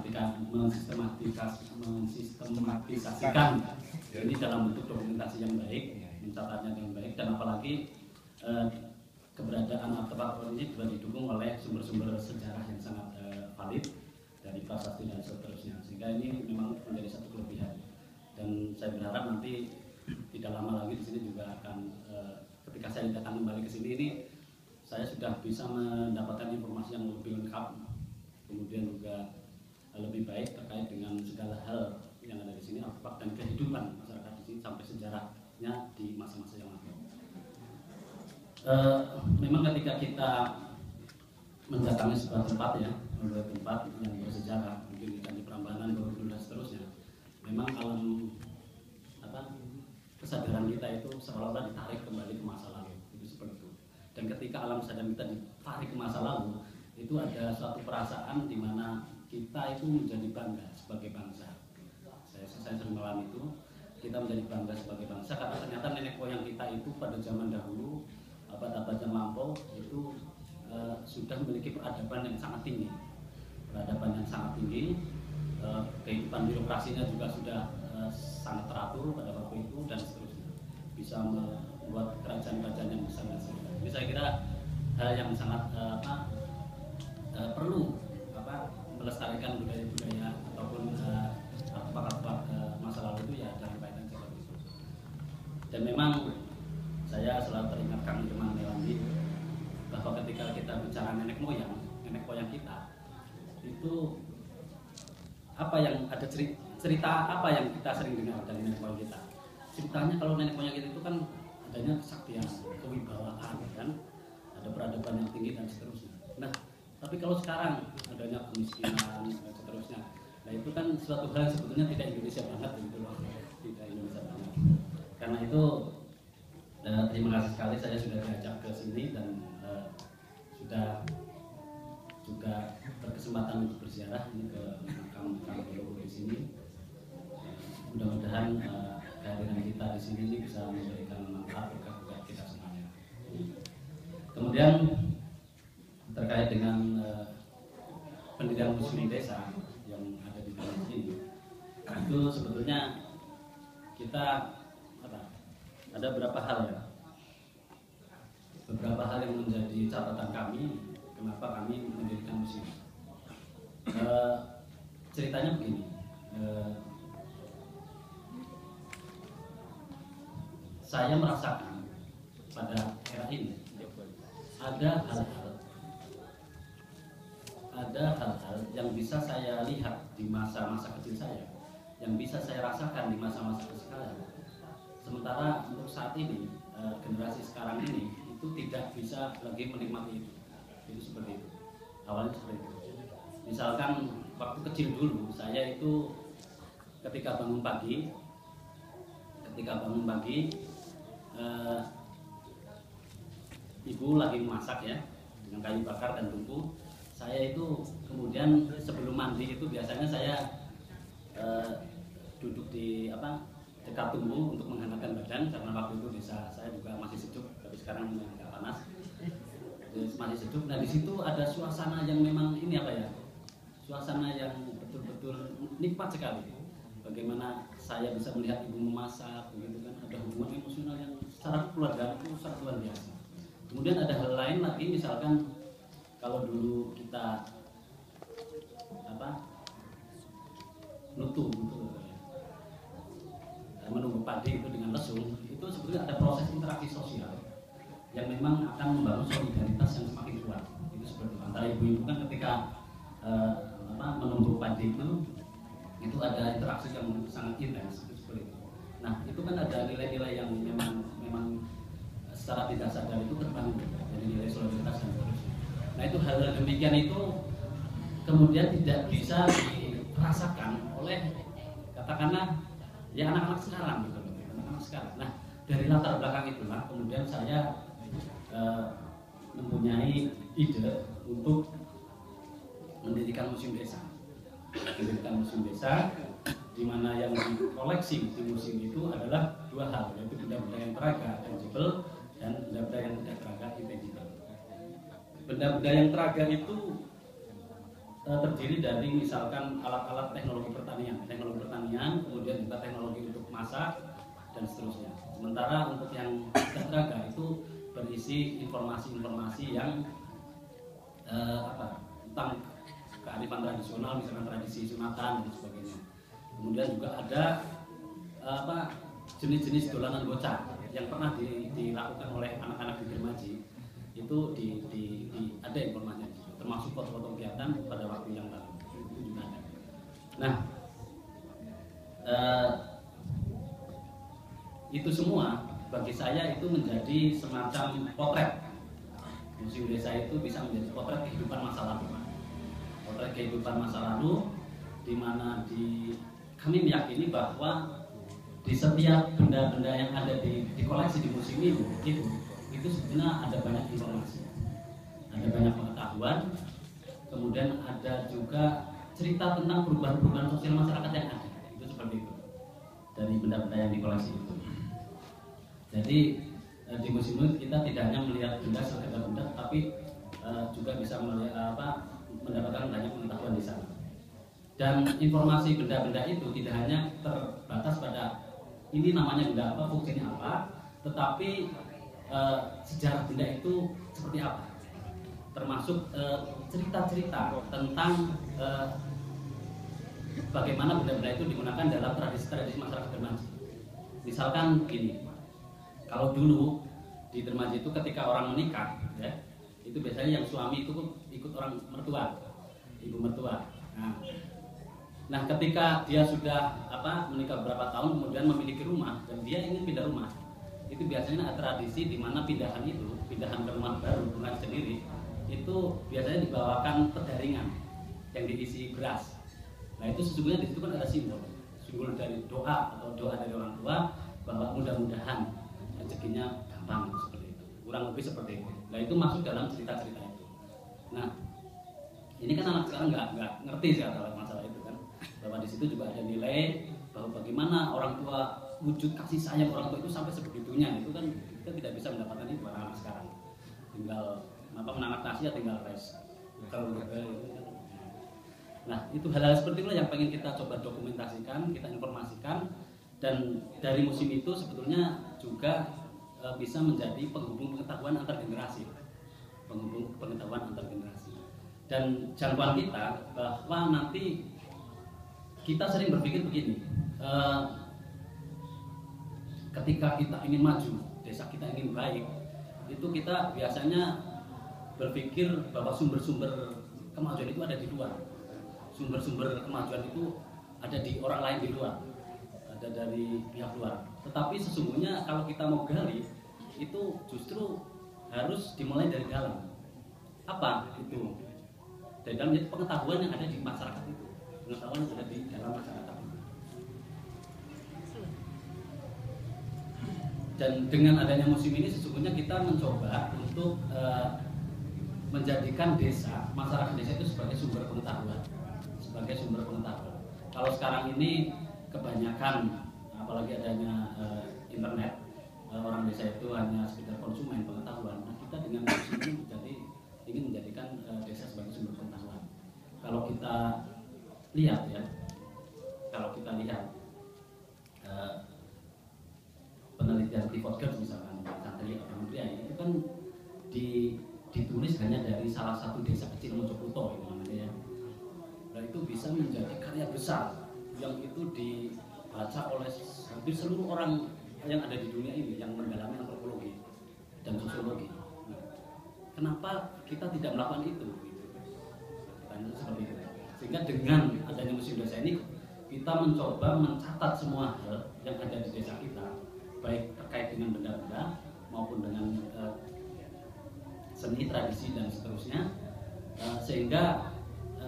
mensistematisasikan ini dalam bentuk dokumentasi yang baik, mencatatnya dengan baik, dan apalagi keberadaan artefak ini juga didukung oleh sumber-sumber sejarah yang sangat valid dari prasasti dan seterusnya, sehingga ini memang menjadi satu kelebihan. Dan saya berharap nanti tidak lama lagi di sini juga akan ketika saya datang kembali ke sini ini saya sudah bisa mendapatkan informasi yang lebih lengkap, kemudian juga lebih baik terkait dengan segala hal yang ada di sini, artefak dan kehidupan masyarakat di sini sampai sejarahnya di masa-masa yang lalu. Memang ketika kita mendatangi sebuah tempat ya, tempat yang bersejarah, mungkin kita di Prambanan, Borobudur dan seterusnya, memang alam kesadaran kita itu seolah-olah ditarik kembali ke masa lalu, itu seperti itu. Dan ketika alam sadar kita ditarik ke masa lalu, itu ada suatu perasaan di mana kita itu menjadi bangga sebagai bangsa. Saya sering mengalami itu, kita menjadi bangga sebagai bangsa karena ternyata nenek moyang kita itu pada zaman dahulu, abad-abad yang lampau itu sudah memiliki peradaban yang sangat tinggi, kehidupan birokrasinya juga sudah sangat teratur pada waktu itu dan seterusnya, bisa membuat kerajaan-kerajaan yang besar dan seterusnya. Jadi saya kira hal yang sangat perlu melestarikan budaya-budaya ataupun artefak-artefak masa lalu itu ya dalam kaitan seperti itu. Dan memang saya selalu teringat Kang Irman Melandi bahwa ketika kita bicara nenek moyang kita itu apa yang ada cerita apa yang kita sering dengar dari nenek moyang kita. Ceritanya kalau nenek moyang kita itu kan adanya kesaktian, kewibawaan, kan, ada peradaban yang tinggi dan seterusnya. Nah, tapi kalau sekarang adanya kemiskinan dan seterusnya, nah itu kan suatu hal yang sebetulnya tidak Indonesia banget gitu loh, tidak Indonesia banget. Karena itu terima kasih sekali saya sudah diajak ke sini dan sudah juga berkesempatan untuk berziarah ini ke makam Borobudur di sini. Mudah-mudahan kehadiran kita di sini ini bisa memberikan manfaat bagi kita semuanya. Kemudian terkait dengan pendirian museum desa yang ada di dalam sini, itu sebetulnya kita ada beberapa hal ya, beberapa hal yang menjadi catatan kami kenapa kami mendirikan museum. Ceritanya begini, saya merasakan pada era ini ada hal-hal yang bisa saya lihat di masa-masa kecil saya, yang bisa saya rasakan di masa-masa kecil saya. Sementara untuk saat ini generasi sekarang ini itu tidak bisa lagi menikmati itu seperti itu. Awalnya seperti itu. Misalkan waktu kecil dulu saya itu ketika bangun pagi ibu lagi memasak ya dengan kayu bakar dan tungku. Saya itu kemudian sebelum mandi itu biasanya saya duduk di dekat tungku untuk menghangatkan badan karena waktu itu desa saya juga masih sejuk, tapi sekarang agak panas. Masih sejuk. Nah di situ ada suasana yang memang suasana yang betul-betul nikmat sekali. Bagaimana saya bisa melihat ibu memasak, begitu kan, ada hubungan emosional yang secara keluarga itu sangat luar biasa. Kemudian ada hal lain lagi, misalkan kalau dulu kita menunggu padi itu dengan lesung, itu sebetulnya ada proses interaksi sosial yang memang akan membangun solidaritas yang semakin kuat. Itu seperti antara ibu-ibu kan ketika menunggu padi itu ada interaksi yang sangat intens, itu seperti itu. Nah itu kan ada nilai-nilai yang memang secara tidak sadar itu terbangun, jadi nilai solidaritas dan seterusnya. Nah itu hal-hal demikian itu kemudian tidak bisa dirasakan oleh katakanlah ya anak-anak sekarang gitu, anak-anak sekarang. Nah dari latar belakang itulah kemudian saya mempunyai ide untuk mendirikan museum desa. Di mana yang dikoleksi di museum itu adalah dua hal, yaitu benda-benda yang teraga tangible dan benda-benda yang tidak teraga intangible. Benda-benda yang teraga itu terdiri dari misalkan alat-alat teknologi pertanian, kemudian juga teknologi untuk masak dan seterusnya. Sementara untuk yang cadraga itu berisi informasi-informasi yang tentang kearifan tradisional, misalkan tradisi sunatan dan sebagainya. Kemudian juga ada jenis-jenis dolanan bocah yang pernah dilakukan oleh anak-anak di Dermaji. Itu ada informasinya, termasuk foto-foto kegiatan pada waktu yang lalu itu juga ada. Nah, itu semua bagi saya itu menjadi semacam potret. Museum Desa itu bisa menjadi potret kehidupan masa lalu. Potret kehidupan masa lalu di mana kami meyakini bahwa di setiap benda-benda yang ada di koleksi di museum itu sebenarnya ada banyak informasi, ada banyak pengetahuan, kemudian ada juga cerita tentang perubahan-perubahan sosial masyarakat yang ada. Itu seperti itu dari benda-benda yang di koleksi itu. Jadi di museum itu kita tidak hanya melihat benda sekedar benda, tapi juga bisa mendapatkan banyak pengetahuan di sana. Dan informasi benda-benda itu tidak hanya terbatas pada ini namanya benda apa, fungsinya apa, tetapi sejarah benda itu seperti apa, termasuk cerita-cerita tentang bagaimana benda-benda itu digunakan dalam tradisi-tradisi masyarakat Dermaji. Misalkan gini, kalau dulu di Dermaji itu ketika orang menikah, ya, itu biasanya yang suami itu ikut orang mertua, ibu mertua. Nah, ketika dia sudah menikah beberapa tahun kemudian memiliki rumah dan dia ingin pindah rumah, itu biasanya ada tradisi di mana pindahan ke rumah baru rumah sendiri itu biasanya dibawakan pedaringan yang diisi beras. Nah, itu sesungguhnya di situ kan ada simbol dari doa atau doa dari orang tua bahwa mudah-mudahan rezekinya gampang, seperti itu, kurang lebih seperti itu. Nah, itu masuk dalam cerita-cerita itu. Nah, ini kan anak sekarang nggak ngerti sih masalah itu kan, bahwa di situ juga ada nilai bahwa bagaimana orang tua, wujud kasih sayang orang tua itu sampai sebegitunya. Itu kan kita tidak bisa mendapatkan itu pada anak sekarang. Tinggal menangat nasi ya tinggal res. Kalau itu kan. Nah, itu hal-hal seperti itu yang pengen kita coba dokumentasikan, kita informasikan, dan dari museum itu sebetulnya juga bisa menjadi penghubung pengetahuan antar generasi, Dan jangkauan kita bahwa nanti kita sering berpikir begini, ketika kita ingin maju, desa kita ingin baik, itu kita biasanya berpikir bahwa sumber-sumber kemajuan itu ada di luar. Sumber-sumber kemajuan itu ada di orang lain di luar, ada dari pihak luar. Tetapi sesungguhnya kalau kita mau gali, itu justru harus dimulai dari dalam. Apa itu? Dari dalam itu pengetahuan yang ada di masyarakat itu, pengetahuan yang ada di dalam masyarakat itu. Dan dengan adanya museum ini sesungguhnya kita mencoba untuk menjadikan masyarakat desa itu sebagai sumber pengetahuan. Kalau sekarang ini kebanyakan, apalagi adanya internet, orang desa itu hanya sekedar konsumen pengetahuan. Nah, kita dengan museum ini ingin menjadikan desa sebagai sumber pengetahuan. Kalau kita lihat penelitian Clifford Geertz misalkan, Santri Agamudria itu kan ditulis hanya dari salah satu desa kecil Mojokerto namanya ya. Dan itu bisa menjadi karya besar yang itu dibaca oleh hampir seluruh orang yang ada di dunia ini yang mendalami antropologi dan sosiologi. Nah, kenapa kita tidak melakukan itu? Pertanyaan seperti itu. Sehingga dengan adanya museum desa ini kita mencoba mencatat semua hal yang ada di desa kita, baik terkait dengan benda-benda maupun dengan seni, tradisi dan seterusnya, sehingga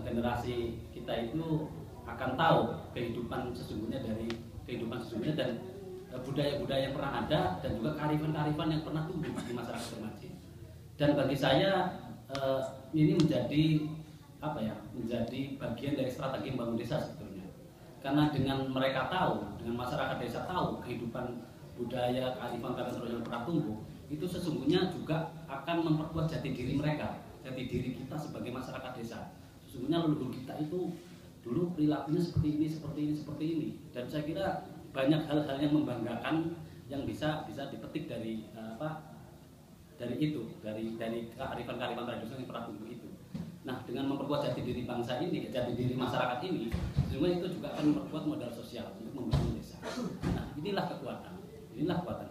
generasi kita itu akan tahu kehidupan sesungguhnya dan budaya-budaya yang pernah ada dan juga kearifan-kearifan yang pernah tumbuh di masyarakat Dermaji. Dan bagi saya ini menjadi bagian dari strategi membangun desa sebetulnya. Karena dengan mereka tahu, dengan masyarakat desa tahu kehidupan budaya, kearifan yang pernah tumbuh, itu sesungguhnya juga akan memperkuat jati diri mereka, jati diri kita sebagai masyarakat desa. sesungguhnya leluhur kita itu dulu perilakunya seperti ini, dan saya kira banyak hal-hal yang membanggakan yang bisa dipetik dari dari kearifan-kearifan tradisional yang pernah tumbuh itu. Nah, dengan memperkuat jati diri bangsa ini, jati diri masyarakat ini, sesungguhnya itu juga akan memperkuat modal sosial untuk membangun desa. Nah, inilah kekuatan.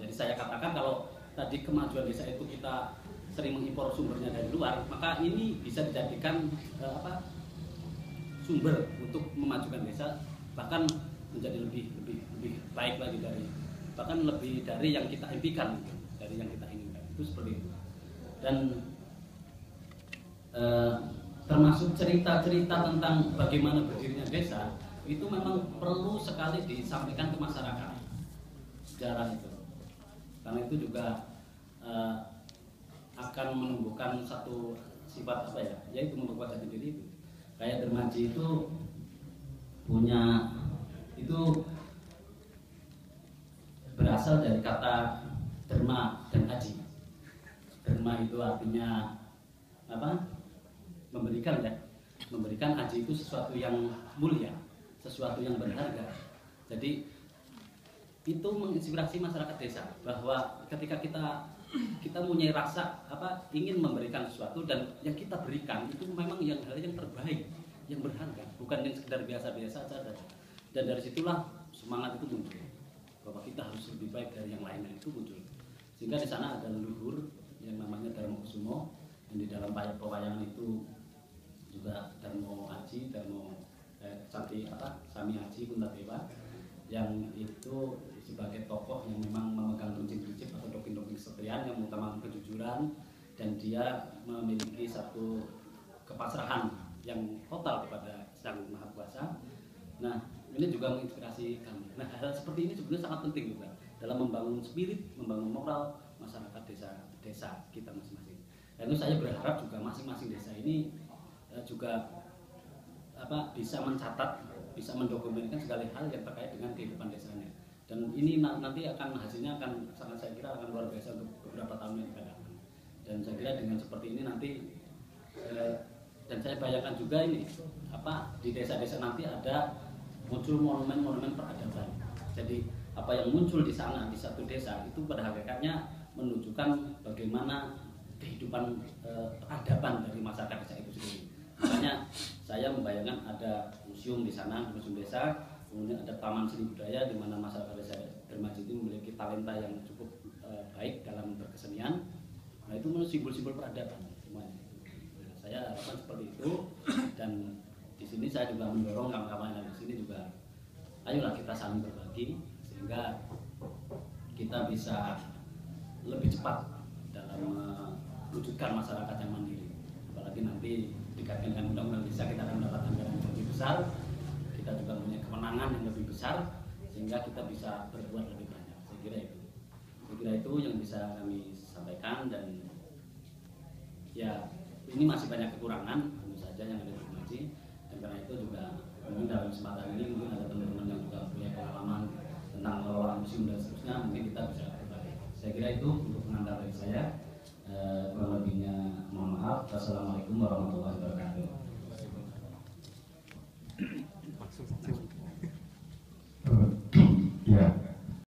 Jadi saya katakan kalau tadi kemajuan desa itu kita sering mengimpor sumbernya dari luar, maka ini bisa dijadikan sumber untuk memajukan desa, bahkan menjadi lebih baik lagi bahkan lebih dari yang kita impikan, dari yang kita inginkan. Itu seperti itu. Dan termasuk cerita-cerita tentang bagaimana berdirinya desa itu memang perlu sekali disampaikan ke masyarakat sejarah itu, karena itu juga akan menumbuhkan satu sifat yaitu memperkuat jati diri itu. Kayak Dermaji itu punya, itu berasal dari kata derma dan aji. Derma itu artinya memberikan, memberikan. Aji itu sesuatu yang mulia, sesuatu yang berharga. Jadi itu menginspirasi masyarakat desa bahwa ketika kita punya rasa ingin memberikan sesuatu, dan yang kita berikan itu memang hal yang terbaik, yang berharga, bukan yang sekedar biasa-biasa saja. Dan dari situlah semangat itu muncul bahwa kita harus lebih baik dari yang lainnya, itu muncul. Sehingga di sana ada leluhur yang namanya Darmokusumo, yang di dalam pewayangan itu juga Darmo Aji, Sami Aji Puntadewa, yang itu sebagai tokoh yang memang memegang prinsip-prinsip atau doktrin-doktrin kesetiaan yang mengutamakan kejujuran, dan dia memiliki satu kepasrahan yang total kepada Sang Maha Kuasa. Nah, ini juga menginspirasi kami. Nah, hal seperti ini sebenarnya sangat penting juga dalam membangun spirit, membangun moral masyarakat desa kita masing-masing. Dan itu saya berharap juga masing-masing desa ini juga bisa mencatat, bisa mendokumentasikan segala hal yang terkait dengan kehidupan desanya. Dan ini nanti hasilnya akan sangat, saya kira akan luar biasa untuk beberapa tahun yang akan datang. Dan saya kira dengan seperti ini nanti dan saya bayangkan juga ini di desa-desa nanti ada muncul monumen-monumen peradaban. Jadi apa yang muncul di sana di satu desa itu pada hakikatnya menunjukkan bagaimana kehidupan peradaban dari masyarakat desa itu sendiri. Makanya saya membayangkan ada museum di sana, museum desa, kemudian ada taman seni budaya di mana masyarakat desa Dermaji itu memiliki talenta yang cukup baik dalam berkesenian. Nah, itu simbol-simbol peradaban semuanya. Nah, saya harapkan seperti itu, dan di sini saya juga mendorong kawan-kawan yang di sini juga, ayolah kita saling berbagi sehingga kita bisa lebih cepat dalam mewujudkan masyarakat yang mandiri. Apalagi nanti dikaitkan dengan undang-undang desa, kita akan mendapat anggaran yang lebih besar, kita juga punya kemenangan yang lebih besar, sehingga kita bisa berbuat lebih banyak. Saya kira itu yang bisa kami sampaikan. Dan ya, ini masih banyak kekurangan tentu saja yang ada di Dermaji, dan karena itu juga mungkin dalam kesempatan ini mungkin ada teman-teman yang juga punya pengalaman tentang pengelolaan museum dan seterusnya, mungkin kita bisa berbagi. Saya kira itu untuk pengantar dari saya. Kurang lebihnya mohon maaf. Wassalamualaikum warahmatullahi wabarakatuh.